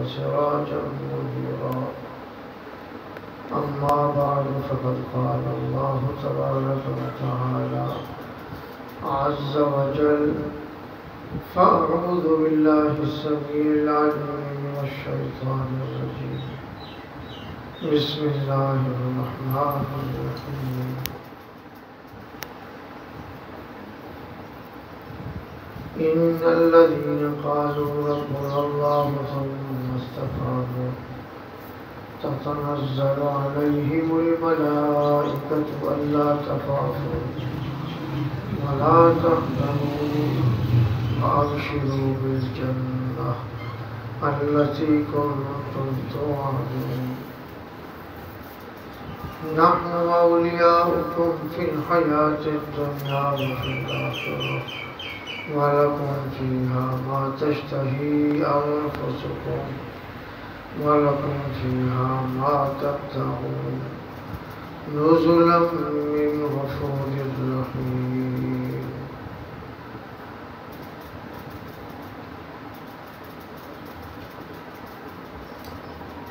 وسراجا منيرا أما بعد فقد قال الله تبارك وتعالى عز وجل فأعوذ بالله السميع العليم من الشيطان الرجيم بسم الله الرحمن الرحيم إن الذين قالوا ربنا الله ثم استقاموا تتنزل عليهم الملائكة ألا تخافوا ولا تحزنوا وأبشروا بالجنة التي كنتم توعدون نحن أولياؤكم في الحياة الدنيا وفي الآخرة ولكم فيها ما تشتهي أنفسكم ولكم فيها ما تبتغون نزلا من غفور رحيم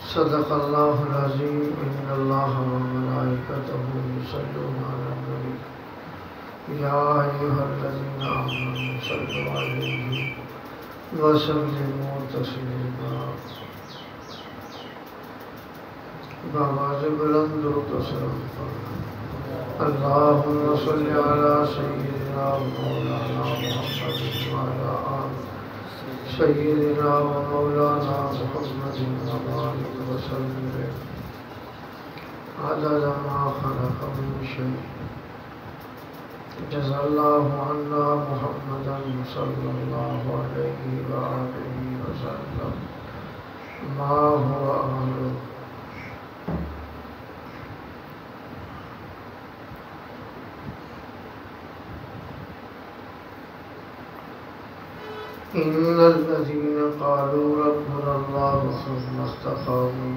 صدق الله العظيم إن الله وملائكته يصلون على النبي يا أيها الذين آمنوا صلوا عليه وسلموا تسليما بآواز بلند و تسلیم اللهم صل على سيدنا ومولانا محمد وعلى آل سيدنا ومولانا محمد وبارك وسلم عدد ما خلق من شيء جزا الله عنا محمدا صلى الله عليه وآله وسلم ما هو أهله إن الذين قالوا ربنا الله ثم استقاموا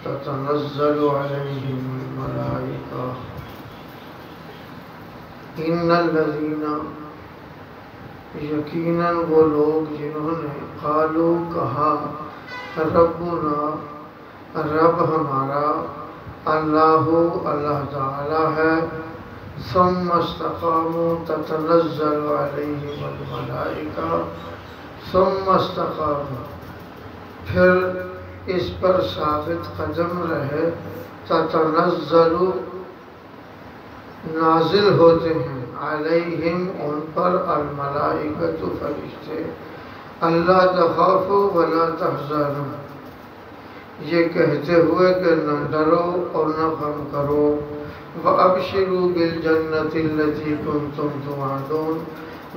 تتنزل عليهم الملائكة إن الذين یقیناً وہ لوگ جنہوں نے قالوا کہا ربنا رب ہمارا اللہ تعالی ہے ثم استقاموا تتنزل عليهم الملائکہ ثم استقاموا پھر اس پر ثابت قدم رہے تتنزل نازل ہوتے ہیں علیہم ان پر الملائکۃ فرشتے اللہ تخافوا ولا تحزنوا یہ کہتے ہوئے کہ نہ ڈرو اور نہ غم کرو وَأَبْشِرُوا بِالْجَنَّةِ الَّتِي كُنْتُمْ تُوعَدُونَ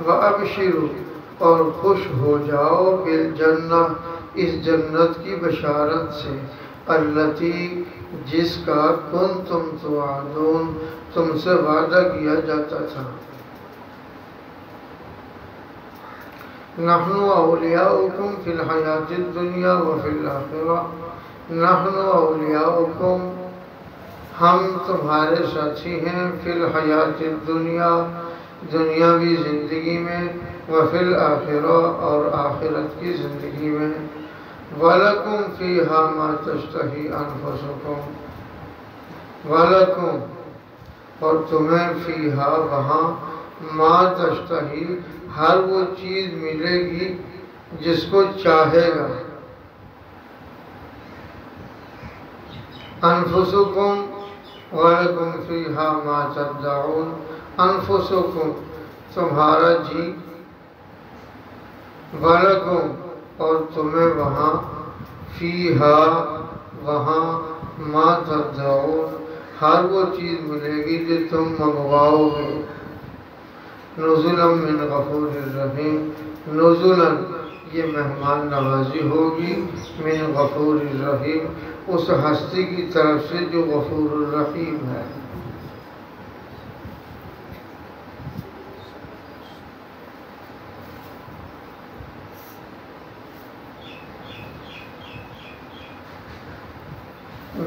وَأَبْشِرُوا اور خوش ہو جاؤ بالجنہ اس جنت کی بشارت سے التی جس کا کنتم توعدون تم سے وعدہ کیا جاتا تھا نحن اولیاؤکم فی الحیات الدنیا وفی الآخرہ نحن اولیاؤکم ہم تمہارے ساتھی ہیں فی الحیات الدنیا دنیاوی زندگی میں وفی الآخرہ اور آخرت کی زندگی میں وَلَكُمْ فِيهَا مَا تَشْتَهِي أَنفُسُكُمْ وَلَكُمْ اور تمہیں فیہا وہاں ما تشتہی ہر وہ چیز ملے گی جس کو چاہے گا انفسکم وَلَكُمْ فِيهَا مَا تَدَّعُونَ انفسکم تمہارا جی وَلَكُمْ اور تمہیں وہاں فیہا وہاں ما تدعون ہر وہ چیز ملے گی جو تم منگواؤ گے نزلا من غفور الرحیم نزلا یہ مہمان نوازی ہوگی من غفور الرحیم اس ہستی کی طرف سے جو غفور الرحیم ہے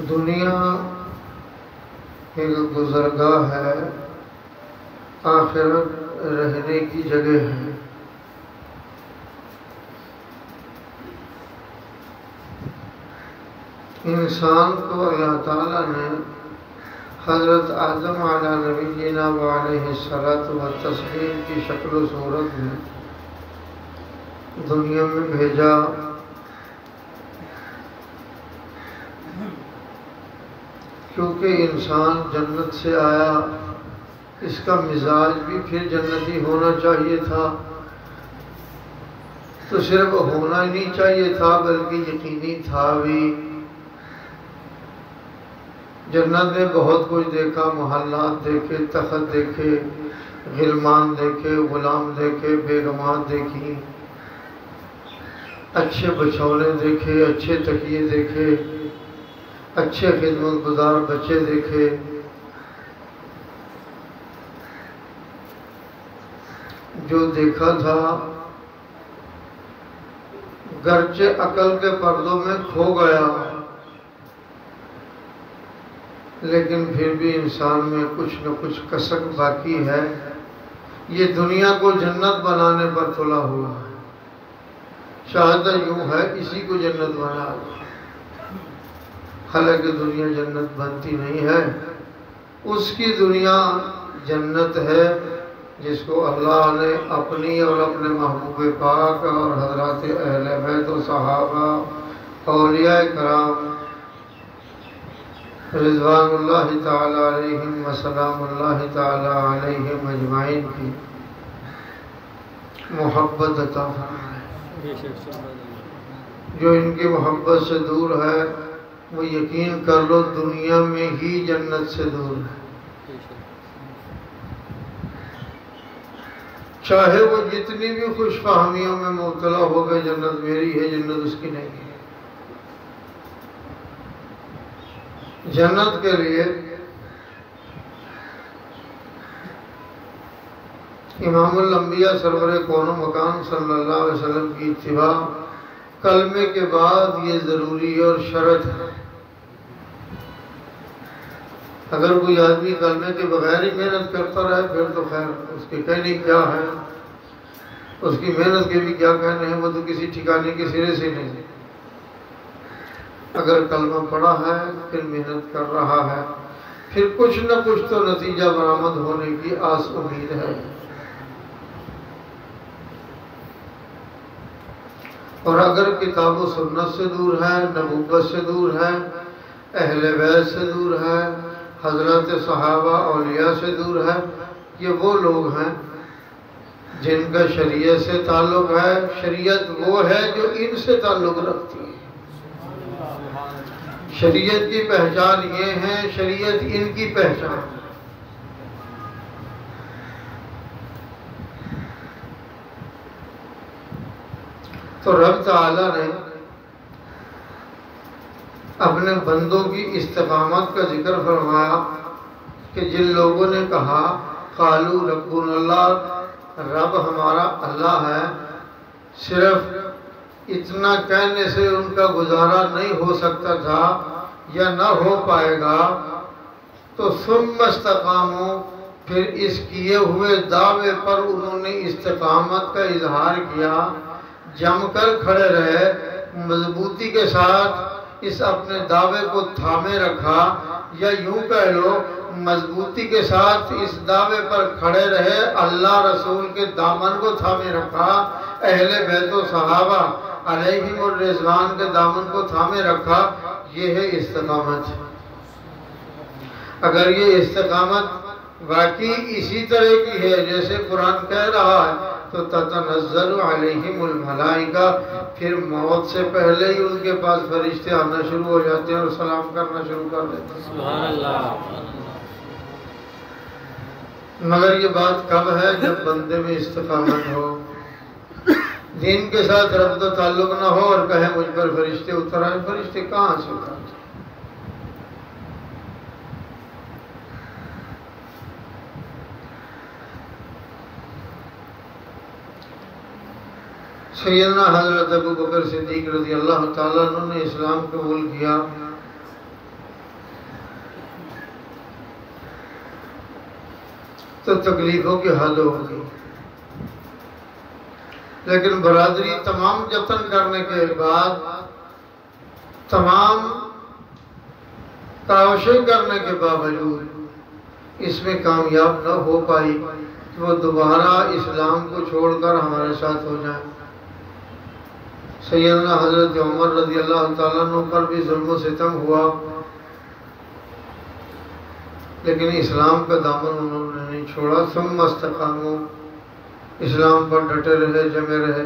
دنیا ایک گزرگاہ ہے آخرت رہنے کی جگہ ہے انسان کو اللہ تعالیٰ نے حضرت آدم علیہ نبینا و علیہ الصلاۃ والتسلیم کی شکل و صورت میں دنیا میں بھیجا، کیونکہ انسان جنت سے آیا، اس کا مزاج بھی پھر جنتی ہونا چاہیے تھا، تو صرف ہونا ہی نہیں چاہیے تھا بلکہ یقینی تھا بھی۔ جنت میں بہت کچھ دیکھا، محلات دیکھے، تخت دیکھے، غلمان دیکھے، غلام دیکھے، بیگمات دیکھی، اچھے بچھونے دیکھے، اچھے تکیے دیکھے، اچھے خدمت گزار بچے دیکھے۔ جو دیکھا تھا گرچہ عقل کے پردوں میں کھو گیا، لیکن پھر بھی انسان میں کچھ نہ کچھ کسک باقی ہے۔ یہ دنیا کو جنت بنانے پر تلا ہوا ہے، شاید یوں ہے اسی کو جنت بنا دو، حالانکہ دنیا جنت بنتی نہیں ہے۔ اس کی دنیا جنت ہے جس کو اللہ نے اپنی اور اپنے محبوب پاک اور حضرات اہل بیت و صحابہ اولیاء کرام رضوان اللہ تعالی علیہم و سلام اللہ تعالی علیہم اجمعین کی محبت عطا فرمائے۔ جو ان کی محبت سے دور ہے وہ یقین کر لو دنیا میں ہی جنت سے دور ہے، چاہے وہ جتنی بھی خوش فہمیوں میں مبتلا ہو گئے جنت میری ہے، جنت اس کی نہیں ہے۔ جنت کے لیے امام الانبیاء سرور کون و مکان صلی اللہ علیہ وسلم کی اتباع کلمے کے بعد یہ ضروری اور شرط ہے۔ اگر کوئی آدمی کلمے کے بغیر ہی محنت کرتا رہے پھر تو خیر، اس کے کہنے کیا ہے، اس کی محنت کے بھی کیا کہنے ہیں، وہ تو کسی ٹھکانے کے سرے سے نہیں۔ اگر کلمہ پڑھا ہے پھر محنت کر رہا ہے، پھر کچھ نہ کچھ تو نتیجہ برآمد ہونے کی آس امید ہے۔ اور اگر کتاب و سنت سے دور ہے، نبوت سے دور ہے، اہل بیت سے دور ہے، حضرت صحابہ اولیاء سے دور ہے، یہ وہ لوگ ہیں جن کا شریعت سے تعلق ہے۔ شریعت وہ ہے جو ان سے تعلق رکھتی ہے۔ شریعت کی پہچان یہ ہے، شریعت ان کی پہچان۔ تو رب تعالی نے اپنے بندوں کی استقامت کا ذکر فرمایا کہ جن لوگوں نے کہا قالوا ربنا اللہ، رب ہمارا اللہ ہے، صرف اتنا کہنے سے ان کا گزارا نہیں ہو سکتا تھا یا نہ ہو پائے گا، تو ثم استقاموا، پھر اس کیے ہوئے دعوے پر انہوں نے استقامت کا اظہار کیا، جم کر کھڑے رہے، مضبوطی کے ساتھ اس اپنے دعوے کو تھامے رکھا، یا یوں کہہ لو مضبوطی کے ساتھ اس دعوے پر کھڑے رہے، اللہ رسول کے دامن کو تھامے رکھا، اہل بیت و صحابہ علیہم الرضوان کے دامن کو تھامے رکھا۔ یہ ہے استقامت۔ اگر یہ استقامت واقعی اسی طرح کی ہے جیسے قرآن کہہ رہا ہے تو تتنزل علیہم الملائکہ، پھر موت سے پہلے ہی ان کے پاس فرشتے آنا شروع ہو جاتے ہیں اور سلام کرنا شروع کر دیتے ہیں۔ سبحان اللہ۔ مگر یہ بات کب ہے؟ جب بندے میں استقامت ہو، دین کے ساتھ ربط و تعلق نہ ہو اور کہے مجھ پر فرشتے اتر آئے۔ فرشتے کہاں سے اترتے؟ سیدنا حضرت ابو بکر صدیق رضی اللہ تعالیٰ عنہ نے اسلام قبول کیا، تو تکلیفوں کی حد ہو گئی، لیکن برادری تمام جتن کرنے کے بعد، تمام کاوشیں کرنے کے باوجود اس میں کامیاب نہ ہو پائی کہ وہ دوبارہ اسلام کو چھوڑ کر ہمارے ساتھ ہو جائیں۔ سیدنا حضرت عمر رضی اللہ تعالیٰ عنہ پر بھی ظلم و ستم ہوا، لیکن اسلام کا دامن انہوں نے نہیں چھوڑا۔ ثم استقاموا، اسلام پر ڈٹے رہے، جمے رہے۔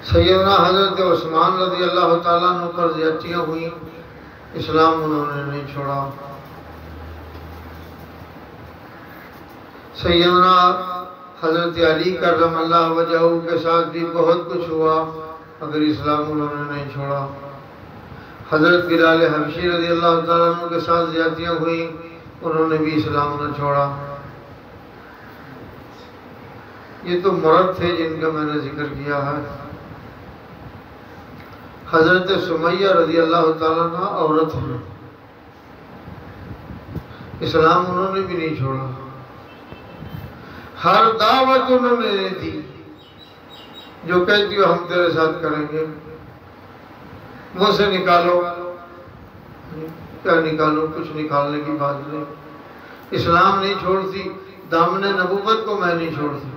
سیدنا حضرت عثمان رضی اللہ تعالیٰ عنہ پر زیادتیاں ہوئیں، اسلام انہوں نے نہیں چھوڑا۔ سیدنا حضرت علی کرم اللہ وجہہ کے ساتھ بھی بہت کچھ ہوا، مگر اسلام انہوں نے نہیں چھوڑا۔ حضرت بلال حبشی رضی اللہ تعالیٰ عنہ کے ساتھ زیادتیاں ہوئیں، انہوں نے بھی اسلام نہ چھوڑا۔ یہ تو مرد تھے جن کا میں نے ذکر کیا ہے۔ حضرت سمیہ رضی اللہ تعالیٰ عنہ عورت ہیں، اسلام انہوں نے بھی نہیں چھوڑا۔ ہر دعوت انہوں نے دی، جو کہتی ہو ہم تیرے ساتھ کریں گے، منہ سے نکالو، کیا نکالو، کچھ نکالنے کی بات نہیں۔ اسلام نہیں چھوڑتی، دامن نبوت کو میں نہیں چھوڑتی۔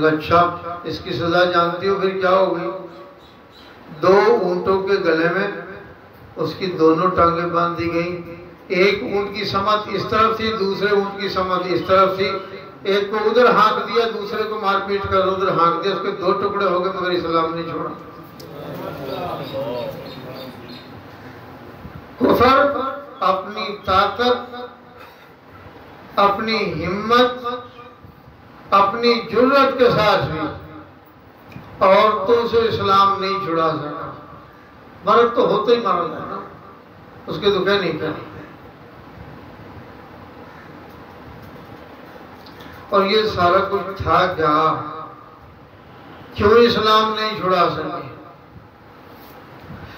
اچھا اس کی سزا جانتی ہو پھر کیا ہوگی؟ 2 اونٹوں کے گلے میں اس کی دونوں ٹانگیں باندھ دی گئیں، ایک اونٹ کی سمت اس طرف تھی، دوسرے اونٹ کی سمت اس طرف تھی، ایک کو ادھر ہانک دیا، دوسرے کو مار پیٹ کر ادھر ہانک دیا، اس کے 2 ٹکڑے ہو گئے، مگر اسلام نہیں چھوڑا۔ کفر اپنی طاقت، اپنی ہمت، اپنی جرت کے ساتھ بھی عورتوں سے اسلام نہیں چھڑا سکا۔ مرد تو ہوتا ہی مرد ہے نا، اس کے تو کہہ نہیں کریں۔ اور یہ سارا کچھ تھا کیا؟ کیوں اسلام نہیں چھڑا سکے؟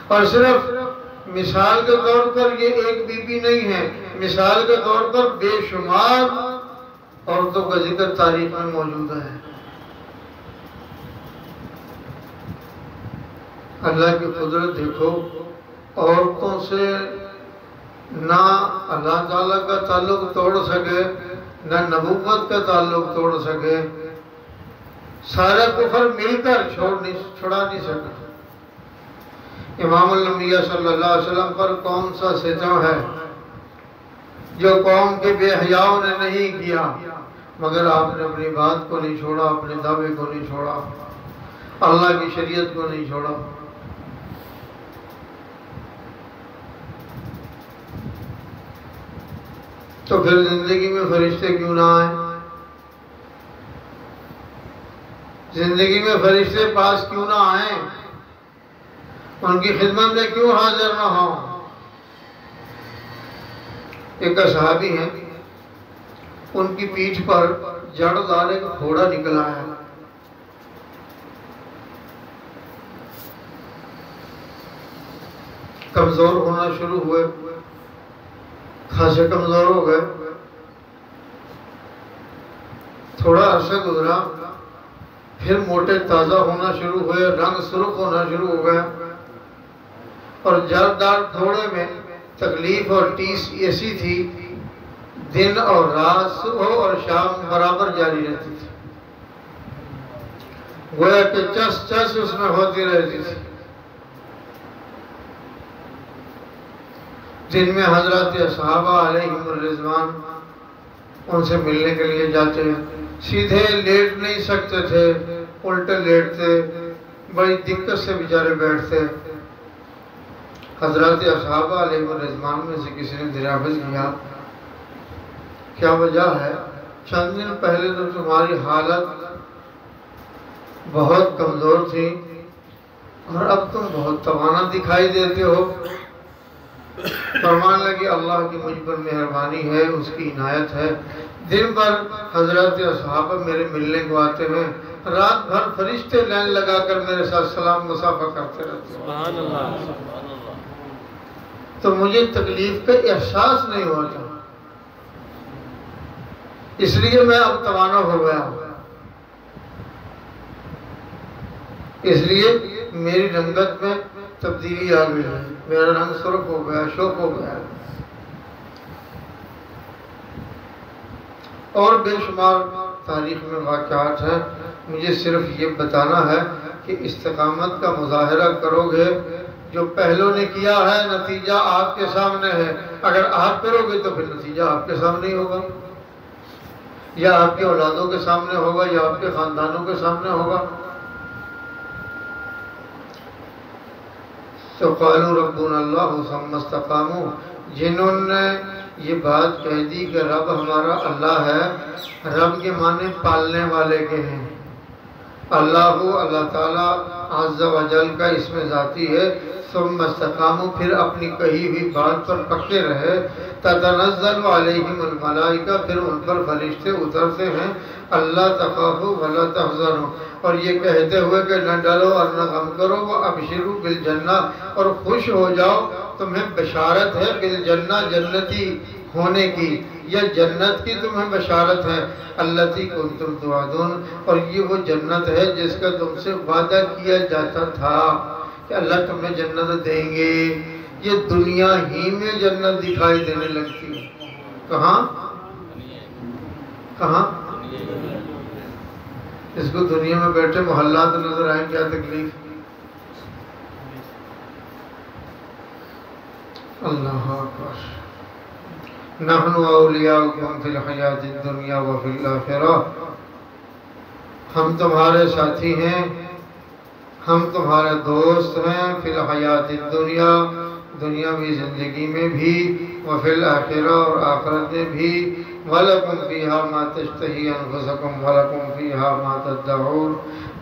اور صرف مثال کے طور پر یہ ایک بی بی نہیں ہے، مثال کے طور پر بے شمار عورتوں کا ذکر تاریخ میں موجود ہے۔ اللہ کی قدرت دیکھو، عورتوں سے نہ اللہ تعالیٰ کا تعلق توڑ سکے، نہ نبوت کا تعلق توڑ سکے، سارا کفر مل کر چھڑا نہیں سکے۔ امام الانبیاء صلی اللہ علیہ وسلم پر کون سا ستم ہے جو قوم کے بے حیاؤں نے نہیں کیا، مگر آپ نے اپنی بات کو نہیں چھوڑا، اپنے دعوے کو نہیں چھوڑا، اللہ کی شریعت کو نہیں چھوڑا۔ تو پھر زندگی میں فرشتے کیوں نہ آئیں؟ زندگی میں فرشتے پاس کیوں نہ آئیں؟ ان کی خدمت میں کیوں حاضر نہ ہوں؟ ایک صحابی ہیں، ان کی پیٹھ پر جڑ دار ایک گھوڑا نکل آیا، کمزور ہونا شروع ہوئے، خاصے کمزور ہو گئے۔ تھوڑا عرصہ گزرا، پھر موٹے تازہ ہونا شروع ہوئے، رنگ سرخ ہونا شروع ہو گیا، اور جردار گھوڑے میں تکلیف اور ٹیس ایسی تھی، دن اور رات، صبح اور شام برابر جاری رہتی تھی، گویا کہ چس چس اس میں ہوتی رہتی تھی۔ جن میں حضرات صحابہ علیہم الرضوان ان سے ملنے کے لیے جاتے ہیں، سیدھے لیٹ نہیں سکتے تھے، الٹے لیٹتے، بڑی دقت سے بیچارے بیٹھتے۔ حضرات صحابہ علیہم الرضوان میں سے کسی نے دریافت کیا، کیا وجہ ہے؟ چند دن پہلے تو تمہاری حالت بہت کمزور تھی اور اب تم بہت توانا دکھائی دیتے ہو۔ فرمان لگی اللہ کی مجھ پر مہربانی ہے، اس کی عنایت ہے، دن بھر حضرات صحابہ میرے ملنے کو آتے ہیں، رات بھر فرشتے لائن لگا کر میرے ساتھ سلام مصافحہ کرتے رہتے ہیں۔ سبحان اللہ۔ تو مجھے تکلیف کا احساس نہیں ہوتا، اس لیے میں اب توانا ہو گیا ہوں، اس لیے میری رنگت میں تبدیلی آ گئی ہے، میرا رنگ سرخ ہو گیا، شوق ہو گیا، اور بے شمار تاریخ میں واقعات ہیں۔ مجھے صرف یہ بتانا ہے کہ استقامت کا مظاہرہ کرو گے، جو پہلوں نے کیا ہے نتیجہ آپ کے سامنے ہے۔ اگر آپ کرو گے تو پھر نتیجہ آپ کے سامنے ہی ہوگا، یا آپ کے اولادوں کے سامنے ہوگا، یا آپ کے خاندانوں کے سامنے ہوگا۔ تو قالوا ربنا اللہ ثم استقاموا، جنہوں نے یہ بات کہہ دی کہ رب ہمارا اللہ ہے، رب کے معنی پالنے والے کے ہیں۔ اللہ تعالیٰ عز و جل کا اسم ذاتی ہے۔ ثم استقاموا، پھر اپنی کہی ہوئی بات پر پکے رہے۔ تتنزل علیہم الملائکہ، پھر ان پر فرشتے اترتے ہیں۔ اللہ تخافوا ولا تحزنوا، اور یہ کہتے ہوئے کہ نہ ڈرو اور نہ غم کرو، وابشروا بالجنہ، اور خوش ہو جاؤ، تمہیں بشارت ہے بالجنہ، جنتی ہونے کی، یا جنت کی تمہیں بشارت ہے۔ التی کنتم توعدون، اور یہ وہ جنت ہے جس کا تم سے وعدہ کیا جاتا تھا کہ اللہ تمہیں جنت دیں گے۔ یہ دنیا ہی میں جنت دکھائی دینے لگتی ہے۔ کہاں کہاں؟ اس کو دنیا میں بیٹھے محلات نظر آئیں، کیا تکلیف۔ اللہ اکبر۔ نحن اولیاؤکم فی الحیات الدنیا وفی الآخرہ، ہم تمہارے ساتھی ہیں، ہم تمہارے دوست ہیں، فی الحیات الدنیا، دنیاوی زندگی میں بھی، وفی الآخرہ، اور آخرت میں بھی، وَلَكُمْ فِيهَا مَا تَشْتَهِي أَنفُسُكُمْ وَلَكُمْ فِيهَا مَا تَدَّعُونَ،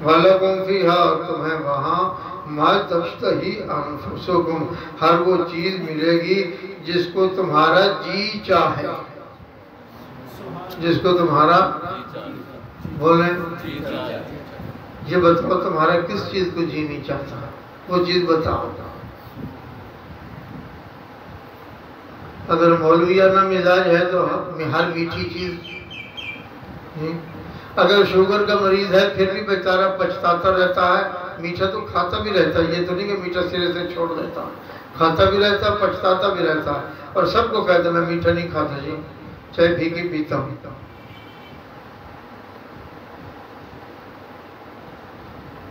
وَلَكُمْ فِيهَا، اور تمہیں وہاں مَا تَشْتَهِي أَنفُسُكُمْ، ہر وہ چیز ملے گی جس کو تمہارا جی چاہے، جس کو تمہارا بولیں یہ بتاؤ تمہارا کس چیز کو جی نہیں چاہتا، وہ چیز بتاؤ۔ اگر مولویانہ مزاج ہے تو ہر میٹھی چیز، اگر شوگر کا مریض ہے پھر بھی بیچارہ پچھتاتا رہتا ہے، میٹھا تو کھاتا بھی رہتا ہے، یہ تو نہیں کہ میٹھا سرے سے چھوڑ دیتا، کھاتا بھی رہتا، پچھتاتا بھی رہتا، اور سب کو کہتا میں میٹھا نہیں کھاتا جی، چاہے پھیکی پیتا ہوں۔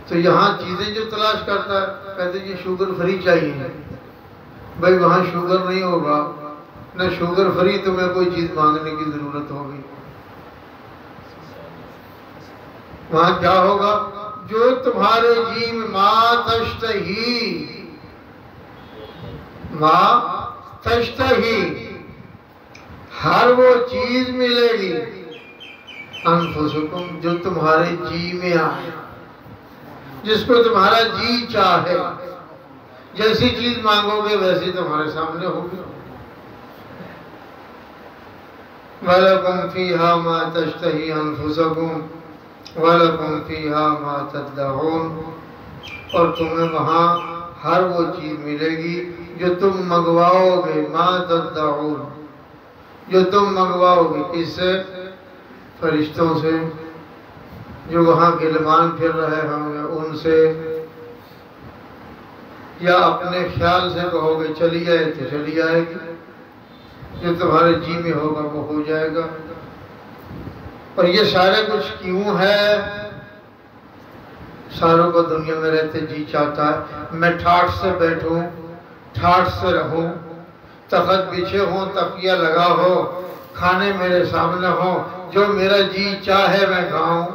تو یہاں چیزیں جو تلاش کرتا ہے کہتے جی شوگر فری چاہیے، بھائی وہاں شوگر نہیں ہوگا، نہ شوگر فری تمہیں کوئی چیز مانگنے کی ضرورت ہوگی، وہاں کیا ہوگا؟ جو تمہارے جی میں ما تشتہی، ما تشتہی، ہر وہ چیز ملے گی، انفسکم، جو تمہارے جی میں آئے، جس کو تمہارا جی چاہے، جیسی چیز مانگو گے ویسی تمہارے سامنے ہوگی۔ وَلَكُمْ فِيهَا مَا تَشْتَهِي أَنفُسُكُمْ وَلَكُمْ فِيهَا مَا تَدَّعُونَ، اور تمہیں وہاں ہر وہ چیز ملے گی جو تم منگواؤ گے، ما تدعون، جو تم منگواؤ گے، کس سے؟ فرشتوں سے، جو وہاں غلمان پھر رہے ہوں گے ان سے، یا اپنے خیال سے کہو گے چلی آئے تو چلی آئے گی، جو تمہارے جی میں ہوگا وہ ہو جائے گا۔ اور یہ سارے کچھ کیوں ہے؟ ساروں کو دنیا میں رہتے جی چاہتا ہے میں ٹھاٹھ سے بیٹھوں، ٹھاٹھ سے رہوں، تخت بچھے ہوں، تکیہ لگا ہو، کھانے میرے سامنے ہوں، جو میرا جی چاہے میں کھاؤں۔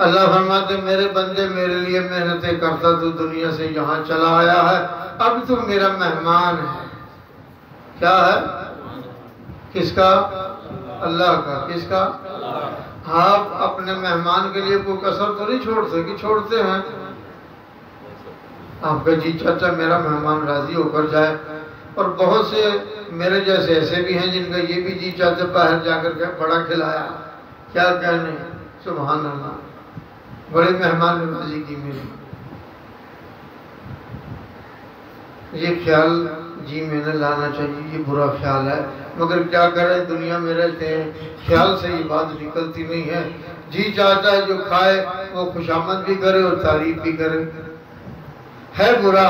اللہ فرماتے میرے بندے میرے لیے محنتیں کرتا، تو دنیا سے یہاں چلا آیا ہے، اب تو میرا مہمان ہے۔ کیا ہے؟ کس کا؟ اللہ کا۔ کس کا؟ آپ اپنے مہمان کے لیے کوئی کسر تو نہیں چھوڑتے کہ چھوڑتے ہیں؟ آپ کا جی چاہتا میرا مہمان راضی ہو کر جائے، اور بہت سے میرے جیسے ایسے بھی ہیں جن کا یہ بھی جی چاہتے باہر جا کر کے بڑا کھلایا، کیا کہنے، سبحان اللہ، بڑے مہمان نوازی کی میری۔ یہ خیال جی میں نے لانا چاہیے، یہ برا خیال ہے، مگر کیا کریں دنیا میں رہتے ہیں، خیال سے یہ بات نکلتی نہیں ہے۔ جی چاہتا ہے جو کھائے وہ خوشامد بھی کرے اور تعریف بھی کرے، ہے برا،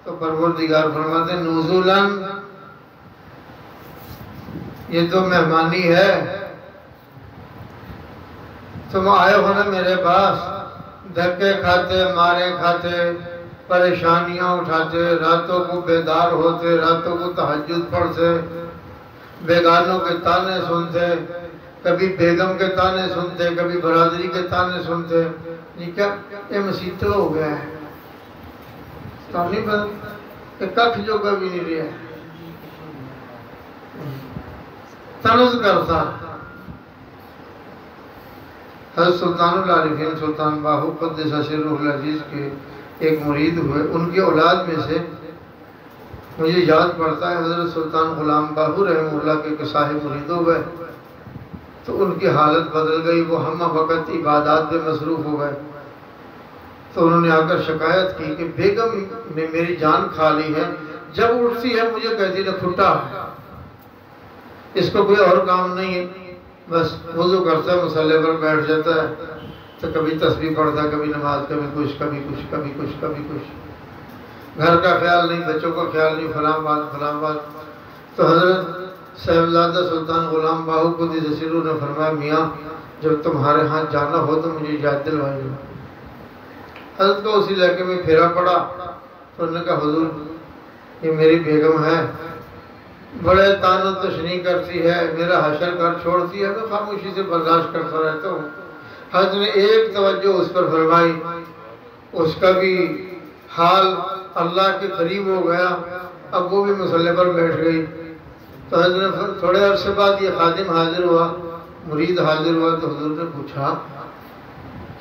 تو پروردگار فرماتے ہیں نزولاً، یہ تو مہمانی ہے، تم آئے ہو نا میرے پاس، دھکے کھاتے، مارے کھاتے، پریشانیاں اٹھاتے، راتوں کو بیدار ہوتے، راتوں کو تہجد پڑھتے، بیگانوں کے تانے سنتے، کبھی بیگم کے تانے سنتے، کبھی برادری کے تانے سنتے. یہ کیا، یہ مسیح تو ہو گیا ہے، تو نہیں پتا کہ ککھ جو کبھی نہیں رہا ہے. طنز کرتا. حضرت سلطان العارفین سلطان باہو قدس سرہ العزیز کے ایک مرید ہوئے، ان کی اولاد میں سے مجھے یاد پڑتا ہے حضرت سلطان غلام باہو رحمہ اللہ کے صاحب مرید ہو گئے، تو ان کی حالت بدل گئی، وہ ہمہ وقت عبادات میں مصروف ہو گئے. تو انہوں نے آ کر شکایت کی کہ بیگم نے میری جان کھا لی ہے، جب اٹھتی ہے مجھے کہتی ہے کھٹا ہے، اس کو کوئی اور کام نہیں ہے، بس وضو کرتا ہے، مصلی پر بیٹھ جاتا ہے، تو کبھی تسبیح پڑھتا ہے، کبھی نماز، کبھی کچھ کبھی کچھ کبھی کچھ کبھی کچھ، گھر کا خیال نہیں، بچوں کا خیال نہیں، فلاں بات فلاں بات. تو حضرت صاحبزادہ سلطان غلام باہو قدس سرہ نے فرمایا میاں جب تمہارے ہاں جانا ہو تو مجھے یاد دلوائیے. حضرت کو اسی علاقے میں پھیرا پڑا، تو انہوں نے کہا حضور یہ میری بیگم ہے، بڑے تان و تشنیع کرتی ہے، میرا حشر گھر چھوڑتی ہے، تو خاموشی سے برداشت کرتا رہتا ہوں. حضرت نے ایک توجہ اس پر فرمائی، اس کا بھی حال اللہ کے قریب ہو گیا، اب وہ بھی مصلی پر بیٹھ گئی. تو حضرت نے تھوڑے عرصے بعد یہ خادم حاضر ہوا، مرید حاضر ہوا، تو حضور نے پوچھا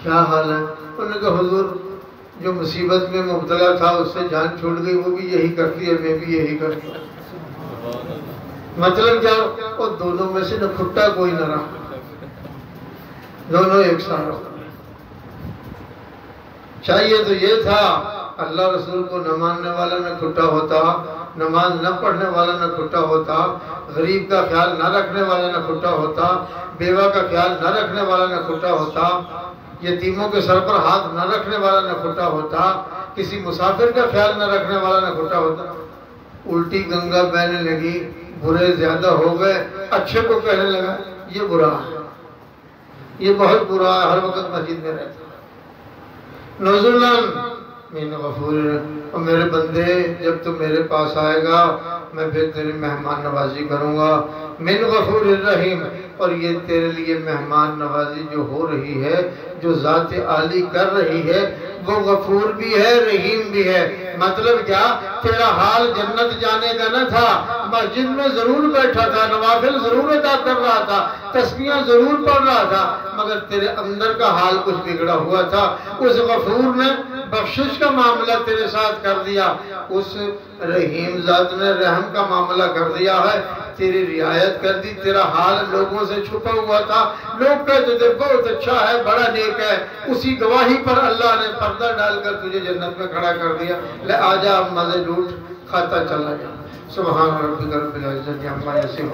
کیا حال ہے؟ انہوں نے کہا حضور جو مصیبت میں مبتلا تھا اس سے جان چھوٹ گئی، وہ بھی یہی کرتی ہے، میں بھی یہی کرتا ہوں. مطلب کیا، وہ دونوں میں سے نہ کھٹا کوئی نہ رہا، دونوں ایک ساتھ. چاہیے تو یہ تھا اللہ رسول کو نہ ماننے والا نہ کھٹا ہوتا، نماز نہ پڑھنے والا نہ کھٹا ہوتا، غریب کا خیال نہ رکھنے والا نہ کھٹا ہوتا، بیوہ کا خیال نہ رکھنے والا نہ کھٹا ہوتا، یتیموں کے سر پر ہاتھ نہ رکھنے والا نہ کھٹا ہوتا، کسی مسافر کا خیال نہ رکھنے والا نہ کھٹا ہوتا. الٹی گنگا بہنے لگی، برے زیادہ ہو گئے، اچھے کو کہنے لگا یہ برا ہے، یہ بہت برا ہے، ہر وقت مسجد میں رہتا. نزولاً من غفور، اور میرے بندے جب تو میرے پاس آئے گا میں پھر تیری مہمان نوازی کروں گا. من غفور الرحیم، اور یہ تیرے لیے مہمان نوازی جو ہو رہی ہے، جو ذات عالی کر رہی ہے، وہ غفور بھی ہے رحیم بھی ہے. مطلب کیا، تیرا حال جنت جانے کا نہ تھا، مسجد میں ضرور بیٹھا تھا، نوافل ضرور ادا کر رہا تھا، تسبیحاں ضرور پڑھ رہا تھا، مگر تیرے اندر کا حال کچھ بگڑا ہوا تھا. اس غفور نے بخشش کا معاملہ تیرے ساتھ کر دیا، اس رحیم ذات نے رحم کا معاملہ کر دیا ہے، تیری رعایت کر دی. تیرا حال لوگوں سے چھپا ہوا تھا، لوگ کہتے تھے بہت اچھا ہے، بڑا نیک ہے، اسی گواہی پر اللہ نے پردہ ڈال کر تجھے جنت میں کھڑا کر دیا. لے آجا اب مزے لوٹ، کھاتا چلا جا. سبحان ربک رب العزت عما یصفون.